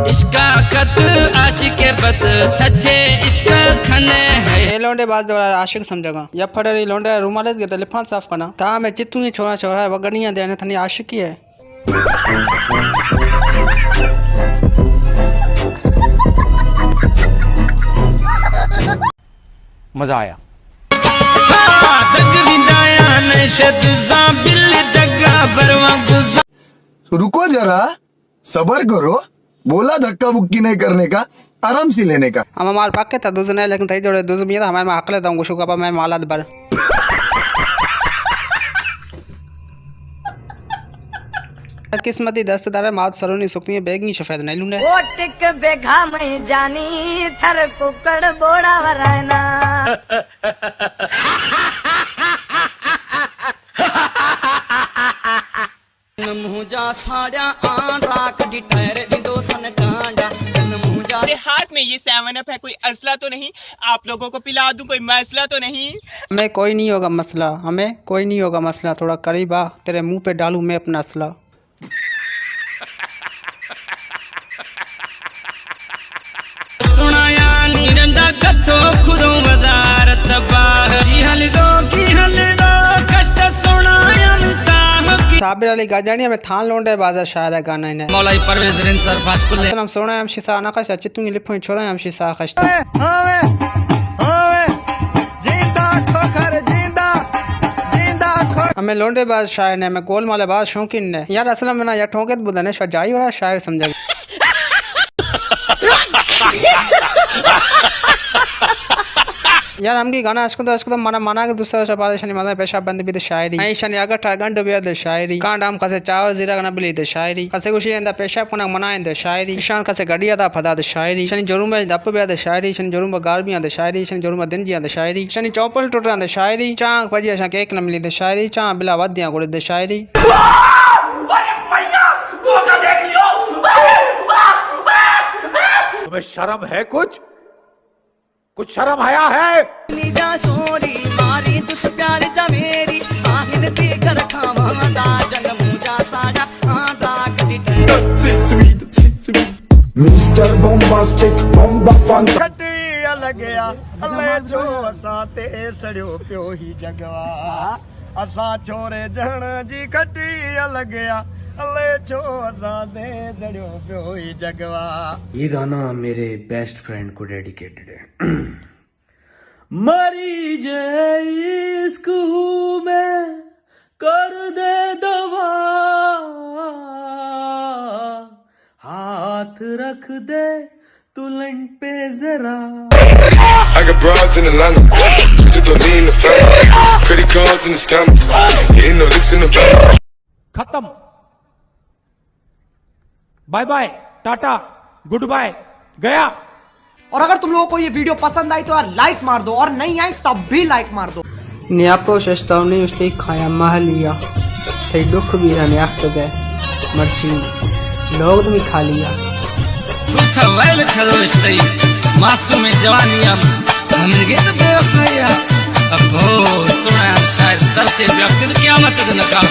इसका खत आशिक बस अच्छे इसका खने है। ये लौंडे बाज दोबारा आशिक समझेगा या फड़री लौंडे रुमाल के लिफाफ साफ करना ता मैं चित्तू ही छोरा छोरा है वगड़ियां देने थनी आशिक ही है। मजा आया। रुको जरा, सबर करो। बोला धक्का बुक्की नहीं करने का, आराम से लेने का। हम हमारे पाके था दूसरे नहीं लेकिन थई जोड़े दूसरे मिया था हमारे में हक लेता हूँ गुशु का मैं माला दबर किस्मती दस्तदार मात सरोनी सुक्ति में बेग नहीं सफेद नहीं लूने ओ टिक बेघा मैं जानी थर कुकड़ बोड़ा वराना मुझा साड़ा आन राख दी टायर दी दो सन टांडा मुझा हाथ में ये 7 अप है, कोई असला तो नहीं? आप लोगों को पिला दूं, कोई मसला तो नहीं? हमें कोई नहीं होगा मसला, हमें कोई नहीं होगा मसला। थोड़ा करीब आ, तेरे मुंह पे डालूं मैं अपना असला। सुनाया निरंदा कथो खुदो वजारत बाहरी हलगो की हलगो कष्ट सुनाया साहब की साबिर अली गाजानी हमें थान लोंडे बाजार शायर है गाना इन्हें मौलाई परवेज रिन सरफाश कुल हम सोना हम शिसा ना खश चित्तू की लिफो छोरा हम शिसा खश्ता हमें लोंडे बाज शायर ने हमें गोल माले बाज शौकीन ने यार असल में ना यार ठोकेत बुदने शजाई और शायर समझा यार हमकी गाना इसको तो मना के दूसरा शबाद शनि माता पेशा बंद भी द शायरी आई शनि अगर टागंड भी द शायरी कांडाम कसे चावर जीरा गना बिली द शायरी कसे खुशी अंदा पेशा पुना मनाए द शायरी ईशान कसे गड़िया दा फदा द शायरी शनि जरूर में दप भी द शायरी शनि जरूर में गार भी द शायरी शनि जरूर में दिन जी द शायरी शनि चौपल टूट द शायरी चांग पजी अशा केक न मिली द शायरी चांग बिला वदियां गुड़ द शायरी तुम्हें शर्म है? कुछ शर्म आया है? निजा सोरी मारी तुस प्यार जा मेरी आहिन पी कर खावांदा जन्म मुझा साड़ा आन राख दी टायर मिस्टर बॉम्बास्टिक बॉम्बा फन खटिया लगया अल्ले जो असां ते सड़ियो पियो ही जगवा असां छोरे जण जी खटिया लगया अल्ले जो असां ते सड़ियो पियो ही जगवा। ये गाना मेरे बेस्ट फ्रेंड को डेडिकेटेड है। मरी जाए इश्क हूँ मैं कर दे दवा हाथ रख दे तुलन पे जरा। I got broads in Atlanta, just don't need no family. Credit cards and the scammers, getting no licks in the van. खत्म, bye bye, tata, good bye, गया। और अगर तुम लोगों को ये वीडियो पसंद आई तो यार लाइक मार दो और नहीं आई तब भी लाइक मार दो। न्यापो शस्तावनी उसने खाया महलिया थे दुख भी रहने आख गए मर्सी लोग भी खा लिया तू था वैल खरोश सही मासूम जवानिया हमने के तो बेवफाया अब हो सुना शायद तरसे व्यक्ति क्या मत नकाम